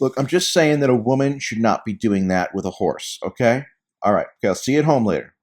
Look, I'm just saying that a woman should not be doing that with a horse, okay? All right. Okay, I'll see you at home later.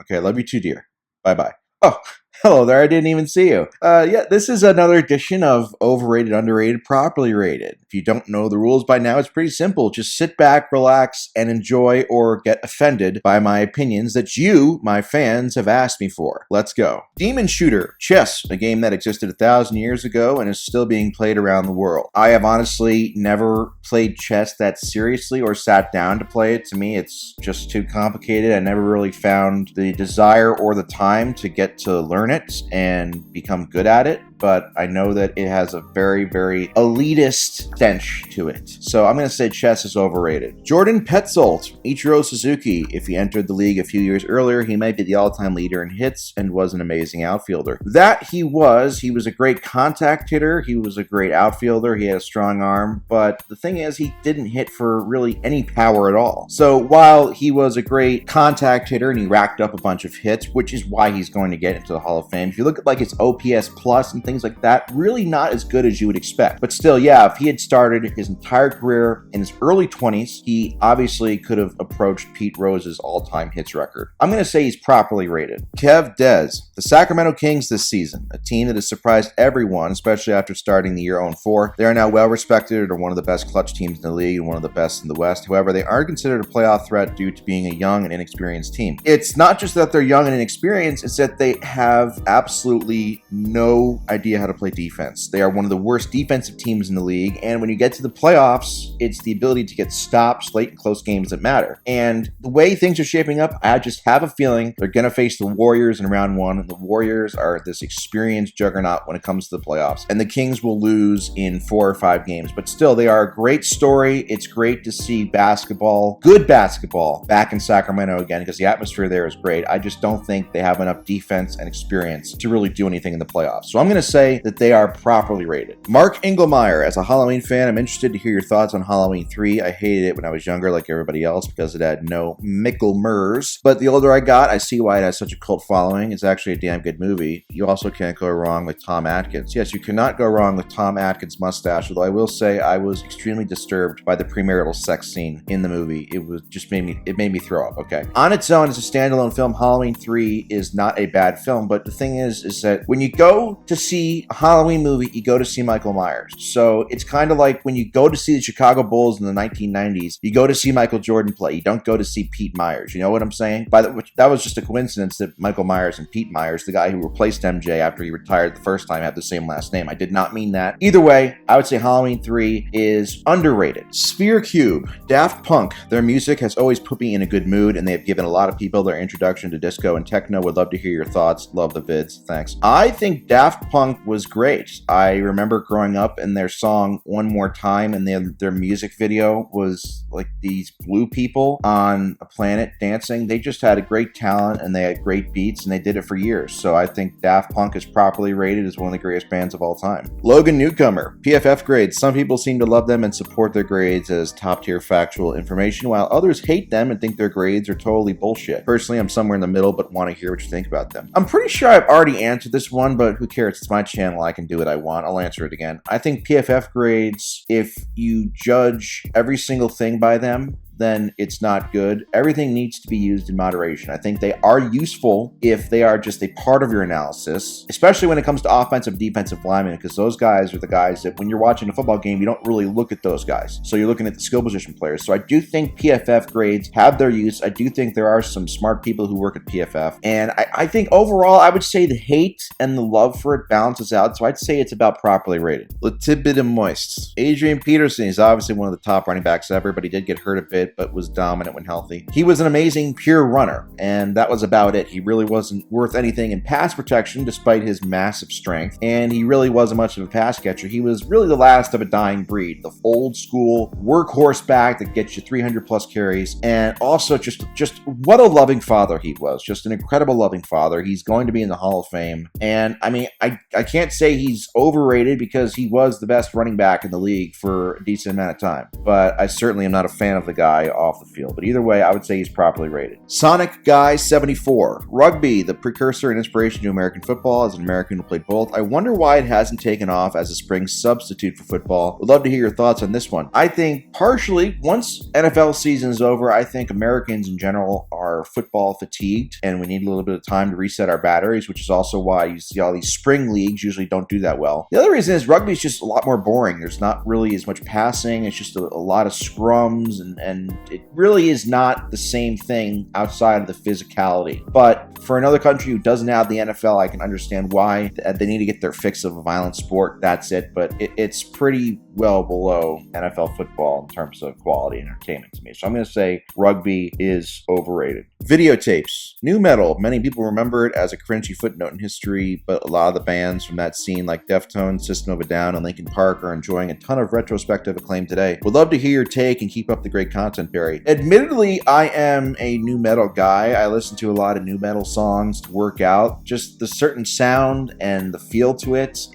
Okay, I love you too, dear. Bye-bye. Oh, hello there. I didn't even see you. Yeah, this is another edition of Overrated, Underrated, Properly Rated. If you don't know the rules by now, it's pretty simple. Just sit back, relax, and enjoy or get offended by my opinions that you, my fans, have asked me for. Let's go. Demon Shooter. Chess, a game that existed 1,000 years ago and is still being played around the world. I have honestly never played chess that seriously or sat down to play it. To me, it's just too complicated. I never really found the desire or the time to get to learn it and become good at it. But I know that it has a very, very elitist stench to it. So I'm going to say chess is overrated. Jordan Petzold, Ichiro Suzuki. If he entered the league a few years earlier, he might be the all-time leader in hits and was an amazing outfielder. That he was. He was a great contact hitter. He was a great outfielder. He had a strong arm. But the thing is, he didn't hit for really any power at all. So while he was a great contact hitter and he racked up a bunch of hits, which is why he's going to get into the Hall of Fame, if you look at like his OPS plus and things like that, really not as good as you would expect. But still, yeah, if he had started his entire career in his early 20s, he obviously could have approached Pete Rose's all-time hits record. I'm going to say he's properly rated. Kev Dez. The Sacramento Kings this season, a team that has surprised everyone, especially after starting the year 0-4. They are now well-respected and are one of the best clutch teams in the league and one of the best in the West. However, they aren't considered a playoff threat due to being a young and inexperienced team. It's not just that they're young and inexperienced, it's that they have absolutely no idea how to play defense. They are one of the worst defensive teams in the league, and when you get to the playoffs, it's the ability to get stops late in close games that matter. And the way things are shaping up, I just have a feeling they're going to face the Warriors in round one, and the Warriors are this experienced juggernaut when it comes to the playoffs, and the Kings will lose in 4 or 5 games. But still, they are a great story. It's great to see basketball, good basketball, back in Sacramento again, because the atmosphere there is great. I just don't think they have enough defense and experience to really do anything in the playoffs. So I'm going to say that they are properly rated. Mark Engelmeyer. As a Halloween fan, I'm interested to hear your thoughts on Halloween 3. I hated it when I was younger, like everybody else, because it had no Mickle-mers. But the older I got, I see why it has such a cult following. It's actually a damn good movie. You also can't go wrong with Tom Atkins. Yes, you cannot go wrong with Tom Atkins' mustache, although I will say I was extremely disturbed by the premarital sex scene in the movie. It was just made me throw up, okay? On its own, as a standalone film, Halloween 3 is not a bad film, but the thing is that when you go to see a Halloween movie, you go to see Michael Myers. So it's kind of like when you go to see the Chicago Bulls in the 1990s, you go to see Michael Jordan play. You don't go to see Pete Myers. You know what I'm saying? That was just a coincidence that Michael Myers and Pete Myers, the guy who replaced MJ after he retired the first time, have the same last name. I did not mean that. Either way, I would say Halloween 3 is underrated. Sphere Cube. Daft Punk. Their music has always put me in a good mood, and they have given a lot of people their introduction to disco and techno. Would love to hear your thoughts. Love the vids. Thanks. I think Daft Punk was great. I remember growing up and their song One More Time, and their music video was like these blue people on a planet dancing. They just had a great talent and they had great beats, and they did it for years. So I think Daft Punk is properly rated as one of the greatest bands of all time. Logan Newcomer. PFF Grades. Some people seem to love them and support their grades as top tier factual information, while others hate them and think their grades are totally bullshit. Personally, I'm somewhere in the middle, but want to hear what you think about them. I'm pretty sure I've already answered this one, but who cares? It's my channel. I can do what I want. I'll answer it again. I think PFF Grades, if you judge every single thing by them, then it's not good. Everything needs to be used in moderation. I think they are useful if they are just a part of your analysis, especially when it comes to offensive, defensive linemen, because those guys are the guys that when you're watching a football game, you don't really look at those guys. So you're looking at the skill position players. So I do think PFF Grades have their use. I do think there are some smart people who work at PFF. And I think overall, I would say the hate and the love for it balances out. So I'd say it's about properly rated. Latibid and Moist. Adrian Peterson is obviously one of the top running backs ever, but he did get hurt a bit, but was dominant when healthy. He was an amazing pure runner, and that was about it. He really wasn't worth anything in pass protection despite his massive strength, and he really wasn't much of a pass catcher. He was really the last of a dying breed, the old school workhorse back that gets you 300 plus carries, and also just what a loving father he was. Just an incredible loving father. He's going to be in the Hall of Fame, and I mean, I can't say he's overrated because he was the best running back in the league for a decent amount of time, but I certainly am not a fan of the guy. guy off the field. But either way, I would say he's properly rated. Sonic Guy 74. Rugby, the precursor and inspiration to American football. As an American who played both, I wonder why it hasn't taken off as a spring substitute for football. Would love to hear your thoughts on this one. I think partially, once NFL season is over, I think Americans in general are football fatigued and we need a little bit of time to reset our batteries, which is also why you see all these spring leagues usually don't do that well. The other reason is rugby is just a lot more boring. There's not really as much passing. It's just a lot of scrums and it really is not the same thing outside of the physicality. But for another country who doesn't have the NFL, I can understand why they need to get their fix of a violent sport. That's it. But it's pretty well below NFL football in terms of quality and entertainment to me. So I'm going to say rugby is overrated. Videotapes. Nu metal. Many people remember it as a cringy footnote in history, but a lot of the bands from that scene like Deftones, System of a Down, and Linkin Park are enjoying a ton of retrospective acclaim today. Would love to hear your take and keep up the great content, Barry. Admittedly, I am a nu metal guy. I listen to a lot of nu metal songs to work out. Just the certain sound and the feel to it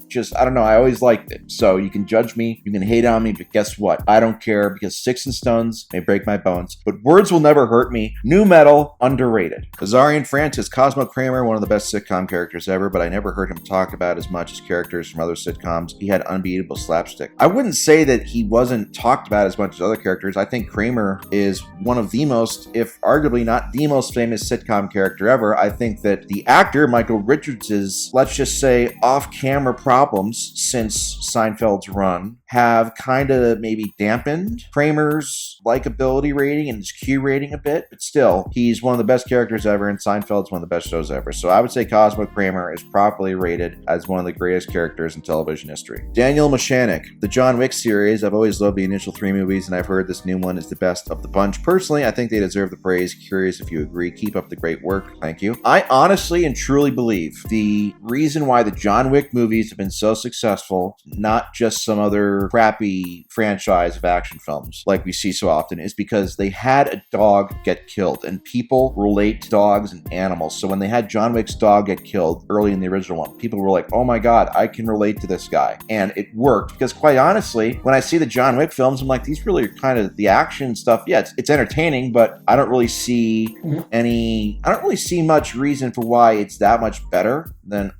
just, I don't know, I always liked it. So you can judge me, you can hate on me, but guess what? I don't care because sticks and stones may break my bones, but words will never hurt me. Nu metal, underrated. Azarian Francis, Cosmo Kramer, one of the best sitcom characters ever, but I never heard him talked about as much as characters from other sitcoms. He had unbeatable slapstick. I wouldn't say that he wasn't talked about as much as other characters. I think Kramer is one of the most, if arguably not the most famous sitcom character ever. I think that the actor, Michael Richards', let's just say off-camera problems since Seinfeld's run have kind of maybe dampened Kramer's likability rating and his Q rating a bit, but still, he's one of the best characters ever, and Seinfeld's one of the best shows ever. So I would say Cosmo Kramer is properly rated as one of the greatest characters in television history. Daniel Mashanik, the John Wick series. I've always loved the initial 3 movies, and I've heard this new one is the best of the bunch. Personally, I think they deserve the praise. Curious if you agree. Keep up the great work. Thank you. I honestly and truly believe the reason why the John Wick movies have been so successful, not just some other crappy franchise of action films like we see so often, is because they had a dog get killed, and people relate to dogs and animals. So when they had John Wick's dog get killed early in the original one, people were like, oh my god, I can relate to this guy. And it worked, because quite honestly, when I see the John Wick films, I'm like, these really are kind of the action stuff. Yeah, it's entertaining, but I don't really see much reason for why it's that much better than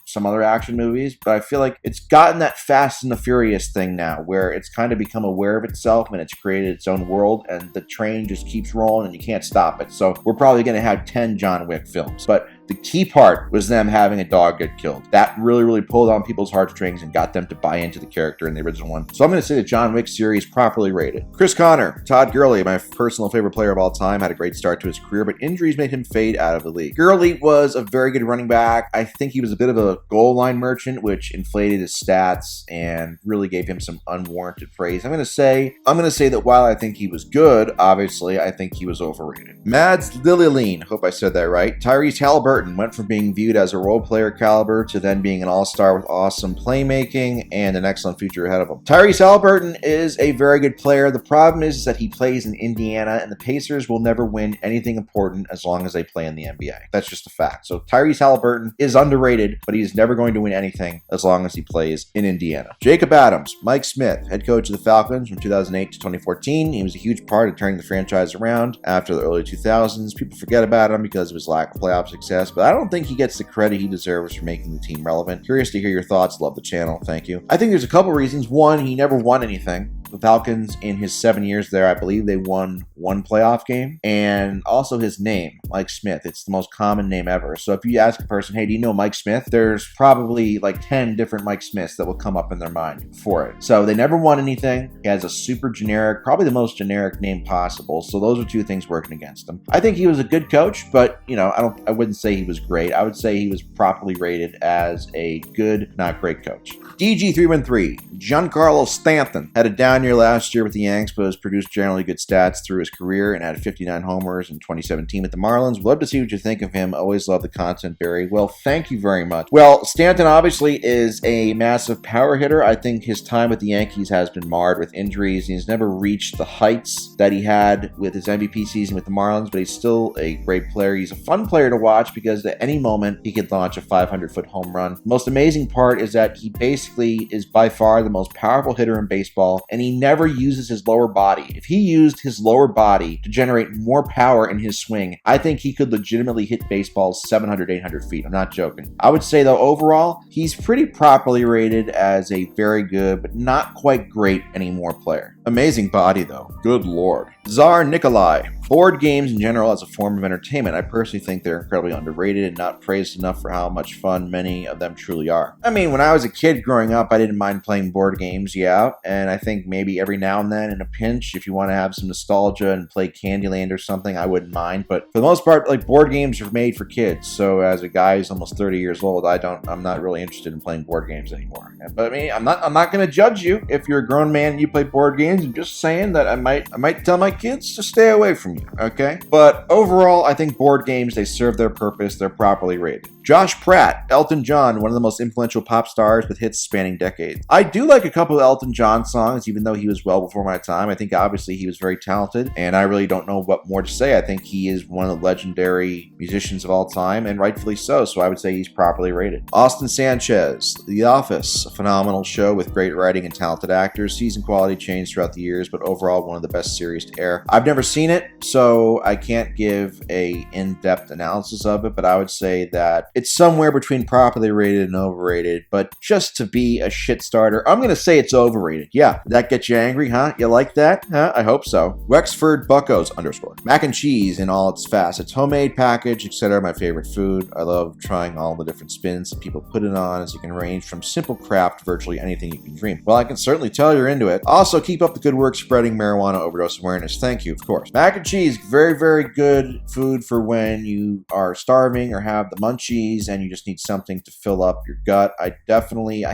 some other action movies. But I feel like it's gotten that Fast and the Furious thing now, where it's kind of become aware of itself and it's created its own world, and the train just keeps rolling and you can't stop it. So we're probably going to have 10 John Wick films. But the key part was them having a dog get killed. That really, really pulled on people's heartstrings and got them to buy into the character in the original one. So I'm going to say the John Wick series properly rated. Chris Connor, Todd Gurley, my personal favorite player of all time, had a great start to his career, but injuries made him fade out of the league. Gurley was a very good running back. I think he was a bit of a goal line merchant, which inflated his stats and really gave him some unwarranted praise. I'm going to say that while I think he was good, obviously, I think he was overrated. Mads Lilleleen, hope I said that right. Tyrese Haliburton went from being viewed as a role player caliber to then being an all-star with awesome playmaking and an excellent future ahead of him. Tyrese Haliburton is a very good player. The problem is that he plays in Indiana, and the Pacers will never win anything important as long as they play in the NBA. That's just a fact. So Tyrese Haliburton is underrated, but he's never going to win anything as long as he plays in Indiana. Jacob Adams, Mike Smith, head coach of the Falcons from 2008 to 2014. He was a huge part of turning the franchise around after the early 2000s. People forget about him because of his lack of playoff success, but I don't think he gets the credit he deserves for making the team relevant. Curious to hear your thoughts. Love the channel. Thank you. I think there's a couple reasons. One, he never won anything. The Falcons, in his 7 years there, I believe they won 1 playoff game. And also his name, Mike Smith. It's the most common name ever. So if you ask a person, hey, do you know Mike Smith? There's probably like 10 different Mike Smiths that will come up in their mind for it. So they never won anything. He has a super generic, probably the most generic name possible. So those are 2 things working against him. I think he was a good coach, but I wouldn't say he was great. I would say he was properly rated as a good, not great coach. DG313, Giancarlo Stanton had a down year last year with the Yanks, but has produced generally good stats through his career and had 59 homers in 2017 with the Marlins. Marlins. Love to see what you think of him. Always love the content, Barry. Well, thank you very much. Well, Stanton obviously is a massive power hitter. I think his time with the Yankees has been marred with injuries. He's never reached the heights that he had with his MVP season with the Marlins, but he's still a great player. He's a fun player to watch because at any moment he could launch a 500-foot home run. The most amazing part is that he basically is by far the most powerful hitter in baseball, and he never uses his lower body. If he used his lower body to generate more power in his swing, I think he could legitimately hit baseballs 700, 800 feet. I'm not joking. I would say, though, overall, he's pretty properly rated as a very good, but not quite great anymore player. Amazing body, though. Good lord. Czar Nikolai. Board games in general as a form of entertainment. I personally think they're incredibly underrated and not praised enough for how much fun many of them truly are. I mean, when I was a kid growing up, I didn't mind playing board games, yeah, and I think maybe every now and then in a pinch, if you want to have some nostalgia and play Candyland or something, I wouldn't mind, but for the most part, like, board games are made for kids, so as a guy who's almost 30 years old, I'm not really interested in playing board games anymore. But I mean, I'm not going to judge you if you're a grown man and you play board games. I'm just saying that I might tell my kids to stay away from you, okay? But overall, I think board games, they serve their purpose. They're properly rated. Josh Pratt, Elton John, one of the most influential pop stars with hits spanning decades. I do like a couple of Elton John songs, even though he was well before my time. I think obviously he was very talented, and I really don't know what more to say. I think he is one of the legendary musicians of all time, and rightfully so I would say he's properly rated. Austin Sanchez, The Office, a phenomenal show with great writing and talented actors. Season quality changed throughout the years, but overall one of the best series to air. I've never seen it, so I can't give a in-depth analysis of it, but I would say that it's somewhere between properly rated and overrated, but just to be a shit starter, I'm going to say it's overrated. Yeah, that gets you angry, huh? You like that? Huh? I hope so. Wexford Buccos _ mac and cheese in all its facets, homemade, packaged, etc. My favorite food. I love trying all the different spins that people put it on, as you can range from simple craft to virtually anything you can dream. Well, I can certainly tell you're into it. Also, keep up the good work spreading marijuana overdose awareness. Thank you, of course. Mac and cheese, very, very good food for when you are starving or have the munchies and you just need something to fill up your gut. I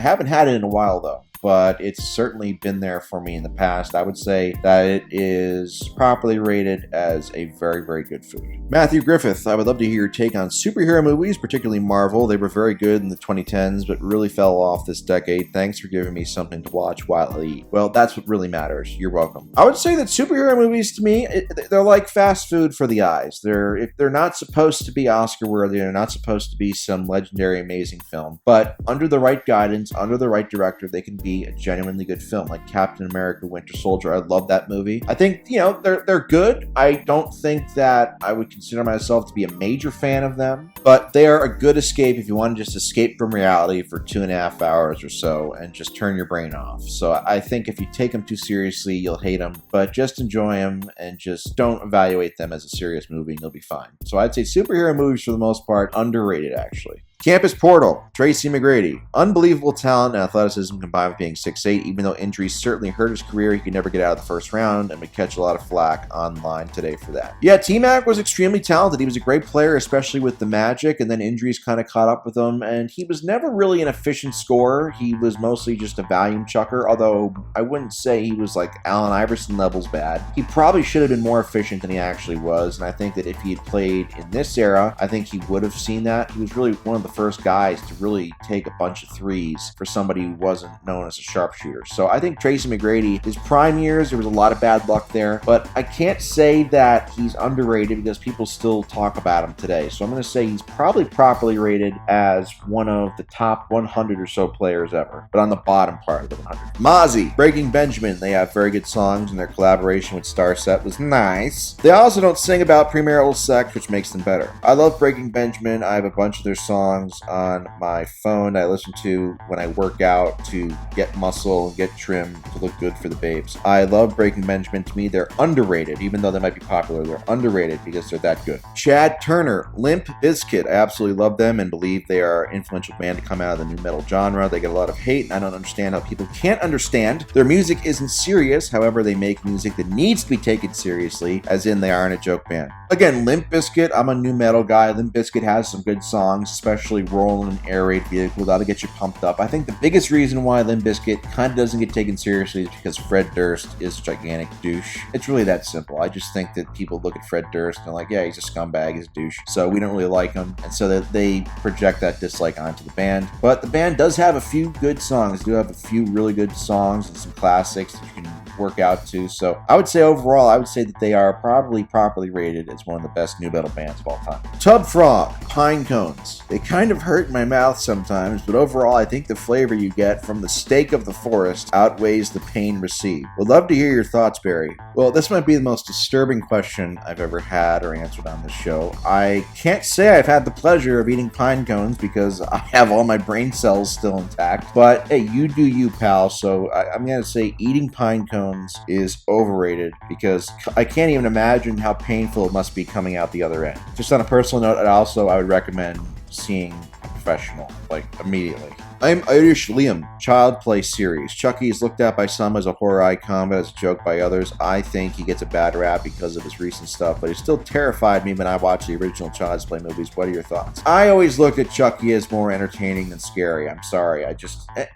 haven't had it in a while though, but it's certainly been there for me in the past. I would say that it is properly rated as a very, very good food. Matthew Griffith, I would love to hear your take on superhero movies, particularly Marvel. They were very good in the 2010s, but really fell off this decade. Thanks for giving me something to watch while I eat. Well, that's what really matters. You're welcome. I would say that superhero movies, to me, they're like fast food for the eyes. If they're not supposed to be Oscar-worthy, they're not supposed to be some legendary, amazing film, but under the right guidance, under the right director, they can be a genuinely good film, like Captain America Winter Soldier. I love that movie. I think, they're good. I don't think that I would consider myself to be a major fan of them, but they are a good escape if you want to just escape from reality for 2.5 hours or so and just turn your brain off. So I think if you take them too seriously, you'll hate them, but just enjoy them and just don't evaluate them as a serious movie and you'll be fine. So I'd say superhero movies, for the most part, underrated, actually. Campus Portal, Tracy McGrady. Unbelievable talent and athleticism combined with being 6'8". Even though injuries certainly hurt his career, he could never get out of the first round and would catch a lot of flack online today for that. Yeah, T-Mac was extremely talented. He was a great player, especially with the Magic, and then injuries kind of caught up with him, and he was never really an efficient scorer. He was mostly just a volume chucker, although I wouldn't say he was like Allen Iverson levels bad. He probably should have been more efficient than he actually was, and I think that if he had played in this era, I think he would have seen that. He was really one of the first guys to really take a bunch of threes for somebody who wasn't known as a sharpshooter. So I think Tracy McGrady, his prime years, there was a lot of bad luck there, but I can't say that he's underrated because people still talk about him today. So I'm going to say he's probably properly rated as one of the top 100 or so players ever, but on the bottom part of the 100. Mozzie, Breaking Benjamin, they have very good songs, and their collaboration with Starset was nice. They also don't sing about premarital sex, which makes them better. I love Breaking Benjamin. I have a bunch of their songs on my phone I listen to when I work out to get muscle and get trim to look good for the babes. I love Breaking Benjamin. To me, they're underrated, even though they might be popular. They're underrated because they're that good. Chad Turner, Limp Bizkit. I absolutely love them and believe they are an influential band to come out of the new metal genre. They get a lot of hate, and I don't understand how people can't understand. Their music isn't serious, however, they make music that needs to be taken seriously, as in they aren't a joke band. Again, Limp Bizkit, I'm a new metal guy. Limp Bizkit has some good songs, especially naturally roll in an air raid vehicle. That'll get you pumped up. I think the biggest reason why Limp Bizkit kind of doesn't get taken seriously is because Fred Durst is a gigantic douche. It's really that simple. I just think that people look at Fred Durst and they're like, yeah, he's a scumbag, he's a douche. So we don't really like him. And so that they project that dislike onto the band. But the band does have a few good songs. They do have a few really good songs and some classics that you can work out to. So I would say overall, I would say that they are probably properly rated as one of the best new metal bands of all time. Tub Frog, Pine Cones. They kind of hurt my mouth sometimes, but overall I think the flavor you get from the steak of the forest outweighs the pain received. Would love to hear your thoughts, Barry. Well, this might be the most disturbing question I've ever had or answered on this show. I can't say I've had the pleasure of eating pine cones because I have all my brain cells still intact, but hey, you do you, pal. So I'm going to say eating pine cones is overrated because I can't even imagine how painful it must be coming out the other end. Just on a personal note, I would recommend seeing a professional, like, immediately. I'm Irish Liam, Child Play series. Chucky is looked at by some as a horror icon, but as a joke by others. I think he gets a bad rap because of his recent stuff, but he still terrified me when I watched the original Child's Play movies. What are your thoughts? I always looked at Chucky as more entertaining than scary. I'm sorry.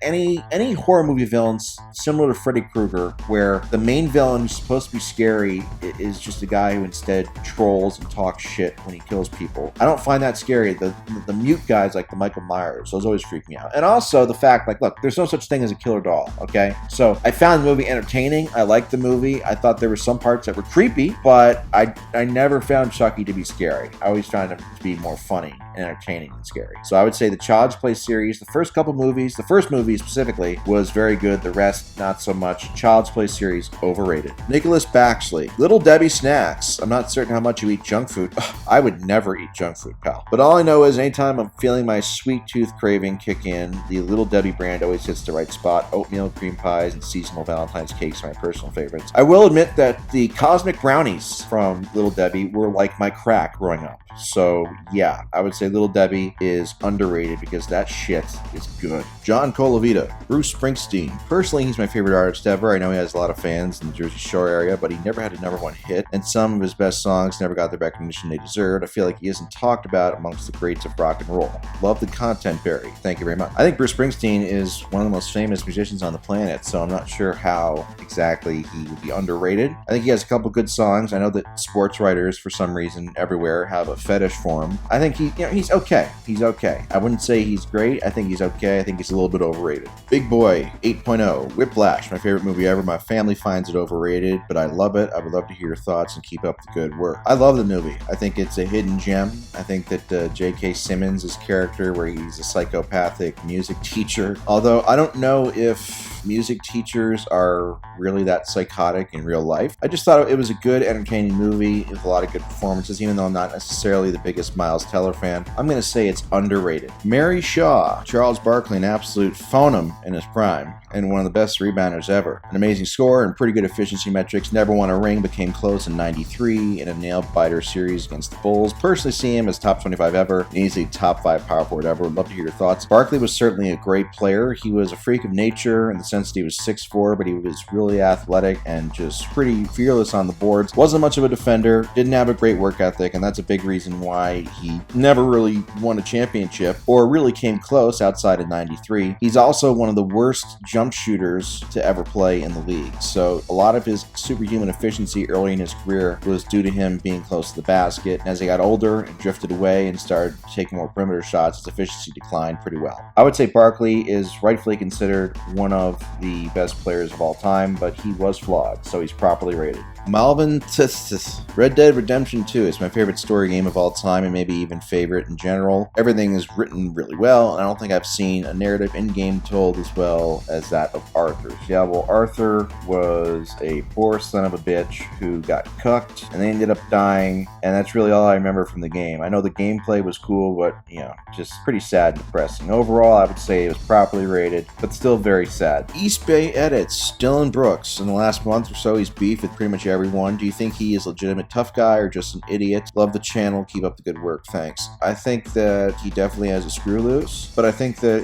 Any horror movie villains similar to Freddy Krueger, where the main villain is supposed to be scary, is just a guy who instead trolls and talks shit when he kills people. I don't find that scary. The mute guys like the Michael Myers, those always freak me out. And also the fact, like, look, there's no such thing as a killer doll, okay? So I found the movie entertaining. I liked the movie. I thought there were some parts that were creepy, but I never found Chucky to be scary. I always found him to be more funny and entertaining than scary. So I would say the Child's Play series, the first couple movies, the first movie specifically, was very good. The rest, not so much. Child's Play series, overrated. Nicholas Baxley, Little Debbie snacks. I'm not certain how much you eat junk food. Ugh, I would never eat junk food, pal. But all I know is anytime I'm feeling my sweet tooth craving kick in, the Little Debbie brand always hits the right spot. Oatmeal, cream pies, and seasonal Valentine's cakes are my personal favorites. I will admit that the cosmic brownies from Little Debbie were like my crack growing up. So yeah, I would say Little Debbie is underrated because that shit is good. John Colavita, Bruce Springsteen. Personally, he's my favorite artist ever. I know he has a lot of fans in the Jersey Shore area, but he never had a #1 hit, and some of his best songs never got the recognition they deserved. I feel like he isn't talked about amongst the greats of rock and roll. Love the content, Barry. Thank you very much. I think Bruce Springsteen is one of the most famous musicians on the planet, so I'm not sure how exactly he would be underrated. I think he has a couple good songs. I know that sports writers, for some reason, everywhere have a fetish for him. I think he's okay. He's okay. I wouldn't say he's great. I think he's okay. I think he's a little bit overrated. Big Boy 8.0, Whiplash, my favorite movie ever. My family finds it overrated, but I love it. I would love to hear your thoughts and keep up the good work. I love the movie. I think it's a hidden gem. I think that J.K. Simmons' character, where he's a psychopathic music teacher, although I don't know if music teachers are really that psychotic in real life. I just thought it was a good, entertaining movie with a lot of good performances, even though I'm not necessarily the biggest Miles Teller fan. I'm going to say it's underrated. Mary Shaw, Charles Barkley, an absolute phonem in his prime, and one of the best rebounders ever. An amazing score and pretty good efficiency metrics. Never won a ring, but came close in '93 in a nail-biter series against the Bulls. Personally see him as top 25 ever, and easily top 5 power forward ever. Would love to hear your thoughts. Barkley was certainly a great player. He was a freak of nature in the sense that he was 6'4", but he was really athletic and just pretty fearless on the boards. Wasn't much of a defender, didn't have a great work ethic, and that's a big reason why he never really won a championship or really came close outside of '93. He's also one of the worst jump shooters to ever play in the league. So a lot of his superhuman efficiency early in his career was due to him being close to the basket. And as he got older and drifted away and started taking more perimeter shots, his efficiency declined pretty well. I would say Barkley is rightfully considered one of the best players of all time, but he was flawed, so he's properly rated. Melvin, Red Dead Redemption 2 is my favorite story game of all time, and maybe even favorite in general. Everything is written really well, and I don't think I've seen a narrative in-game told as well as that of Arthur's. Yeah, well, Arthur was a poor son of a bitch who got cucked, and they ended up dying, and that's really all I remember from the game. I know the gameplay was cool, but, just pretty sad and depressing. Overall, I would say it was properly rated, but still very sad. East Bay Edits, Dylan Brooks. In the last month or so, he's beefed with pretty much everyone. Do you think he is a legitimate tough guy or just an idiot? Love the channel. Keep up the good work. Thanks. I think that he definitely has a screw loose, but I think that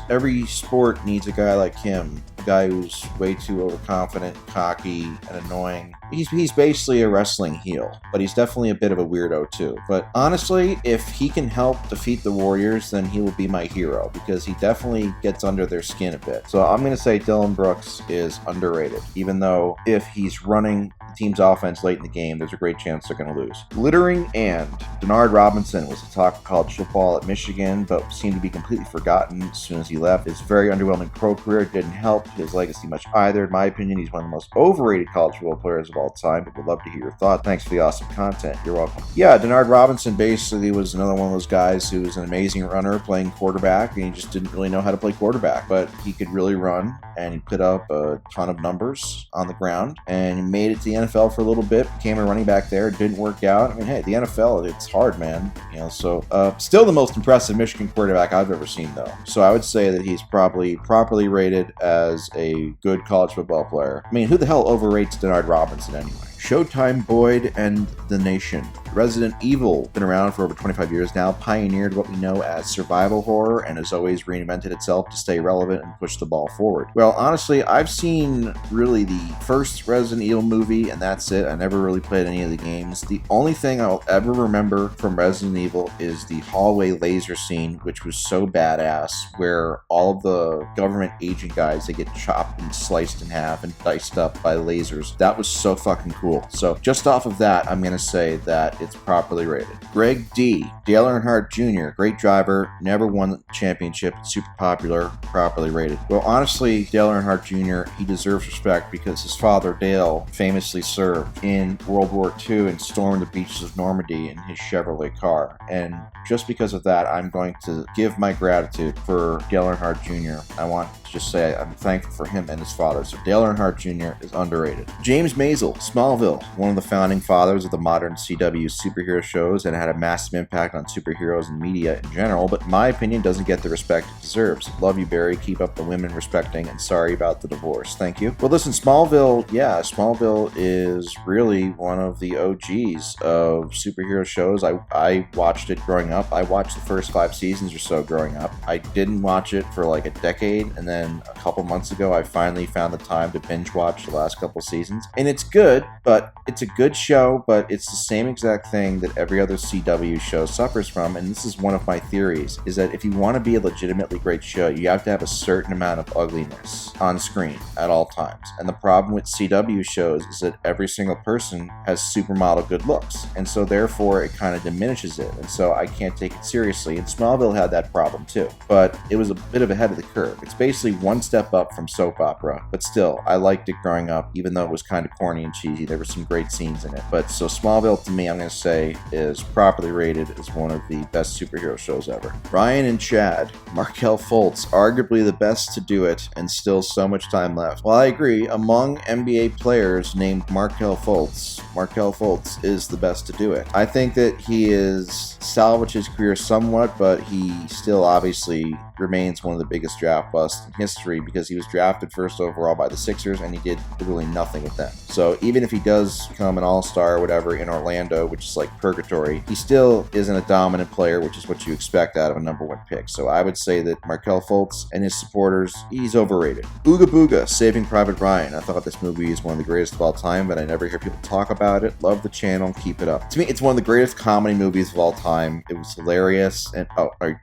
every sport needs a guy like him. A guy who's way too overconfident, cocky, and annoying. He's basically a wrestling heel, but he's definitely a bit of a weirdo too. But honestly, if he can help defeat the Warriors, then he will be my hero, because he definitely gets under their skin a bit. So I'm going to say Dylan Brooks is underrated, even though if he's running the team's offense late in the game, there's a great chance they're going to lose. Littering and Denard Robinson was the talk of college football at Michigan, but seemed to be completely forgotten as soon as he left. His very underwhelming pro career didn't help his legacy much either. In my opinion, he's one of the most overrated college football players of all time, but would love to hear your thoughts. Thanks for the awesome content. You're welcome. Yeah, Denard Robinson basically was another one of those guys who was an amazing runner playing quarterback, and he just didn't really know how to play quarterback, but he could really run, and he put up a ton of numbers on the ground, and he made it to the NFL for a little bit, became a running back there. It didn't work out. I mean, hey, the NFL, it's hard, man. So still the most impressive Michigan quarterback I've ever seen, though. So I would say that he's probably properly rated as a good college football player. I mean, who the hell overrates Denard Robinson anyway? Showtime Boyd and the Nation. Resident Evil, been around for over 25 years now, pioneered what we know as survival horror and has always reinvented itself to stay relevant and push the ball forward. Well, honestly, I've seen really the first Resident Evil movie, and that's it. I never really played any of the games. The only thing I'll ever remember from Resident Evil is the hallway laser scene, which was so badass, where all of the government agent guys, they get chopped and sliced in half and diced up by lasers. That was so fucking cool. So just off of that, I'm going to say that it's properly rated. Greg D. Dale Earnhardt Jr., great driver, never won the championship, super popular, properly rated. Well, honestly, Dale Earnhardt Jr., he deserves respect because his father, Dale, famously served in World War II and stormed the beaches of Normandy in his Chevrolet car. And just because of that, I'm going to give my gratitude for Dale Earnhardt Jr. I want to just say I'm thankful for him and his father. So Dale Earnhardt Jr. is underrated. James Maisel, Smallville, one of the founding fathers of the modern CW superhero shows and had a massive impact on superheroes and media in general, but in my opinion doesn't get the respect it deserves. Love you, Barry. Keep up the women respecting, and sorry about the divorce. Thank you. Well, listen, Smallville is really one of the OGs of superhero shows. I watched it growing up. I watched the first 5 seasons or so growing up. I didn't watch it for like a decade, and then a couple months ago I finally found the time to binge watch the last couple seasons. And it's good, but it's a good show, but it's the same exact thing that every other CW show suffers from. And this is one of my theories, is that if you want to be a legitimately great show, you have to have a certain amount of ugliness on screen at all times. And the problem with CW shows is that every single person has supermodel good looks, and so therefore it kind of diminishes it, and so I can't take it seriously. And Smallville had that problem too, but it was a bit of ahead of the curve. It's basically one step up from soap opera, but still, I liked it growing up, even though it was kind of corny and cheesy. There were some great scenes in it. But so Smallville, to me, I'm going to say is properly rated as one of the best superhero shows ever. Ryan and Chad, Markelle Fultz, arguably the best to do it, and still so much time left. Well, I agree. Among NBA players named Markelle Fultz is the best to do it. I think that he is salvaged his career somewhat, but he still obviously remains one of the biggest draft busts in history because he was drafted first overall by the Sixers and he did literally nothing with them. So even if he does become an all-star or whatever in Orlando, which is like purgatory, he still isn't a dominant player, which is what you expect out of a number 1 pick. So I would say that Markelle Fultz and his supporters, he's overrated. Ooga Booga, Saving Private Ryan. I thought this movie is one of the greatest of all time, but I never hear people talk about it. Love the channel. Keep it up. To me, it's one of the greatest comedy movies of all time. It was hilarious. And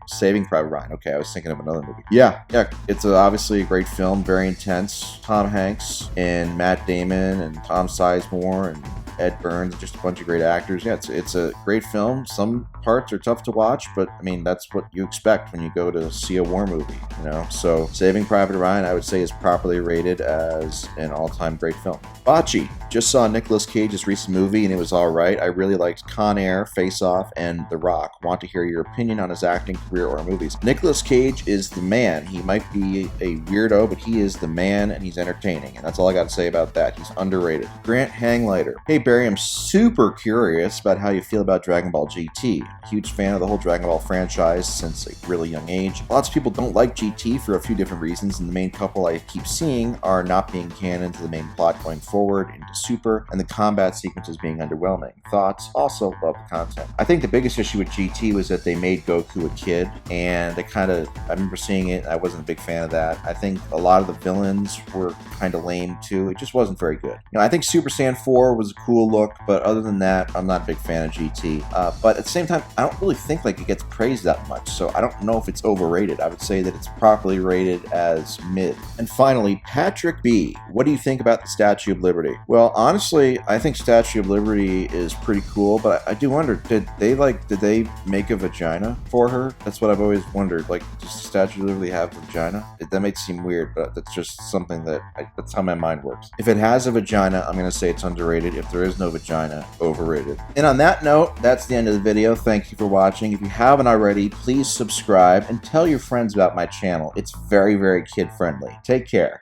Saving Private Ryan. Okay, I was thinking of another movie. Yeah. It's obviously a great film, very intense. Tom Hanks and Matt Damon and Tom Sizemore and Ed Burns, just a bunch of great actors. Yeah, it's a great film. Some parts are tough to watch, but I mean, that's what you expect when you go to see a war movie, So Saving Private Ryan, I would say, is properly rated as an all-time great film. Bocce, Just saw Nicolas Cage's recent movie and it was alright. I really liked Con Air, Face Off, and The Rock. Want to hear your opinion on his acting career or movies. Nicolas Cage is the man. He might be a weirdo, but he is the man and he's entertaining. And that's all I got to say about that. He's underrated. Grant Hanglighter. Hey Barry, I'm super curious about how you feel about Dragon Ball GT. Huge fan of the whole Dragon Ball franchise since a really young age. Lots of people don't like GT for a few different reasons, and the main couple I keep seeing are not being canon to the main plot going forward into Super, and the combat sequences being underwhelming. Thoughts? Also love the content. I think the biggest issue with GT was that they made Goku a kid, and I remember seeing it, I wasn't a big fan of that. I think a lot of the villains were kind of lame too. It just wasn't very good. I think Super Saiyan 4 was a cool look, but other than that, I'm not a big fan of GT. But at the same time, I don't really think like it gets praised that much, so I don't know if it's overrated. I would say that it's properly rated as mid. And finally, Patrick B. What do you think about the Statue of Liberty? Well, honestly, I think Statue of Liberty is pretty cool, but I do wonder, did they make a vagina for her? That's what I've always wondered. Like, does the Statue of Liberty have a vagina? That might seem weird, but that's just something that's how my mind works. If it has a vagina, I'm going to say it's underrated. If there is no vagina, overrated. And on that note, that's the end of the video. Thank you for watching. If you haven't already, please subscribe and tell your friends about my channel. It's very, very kid-friendly. Take care.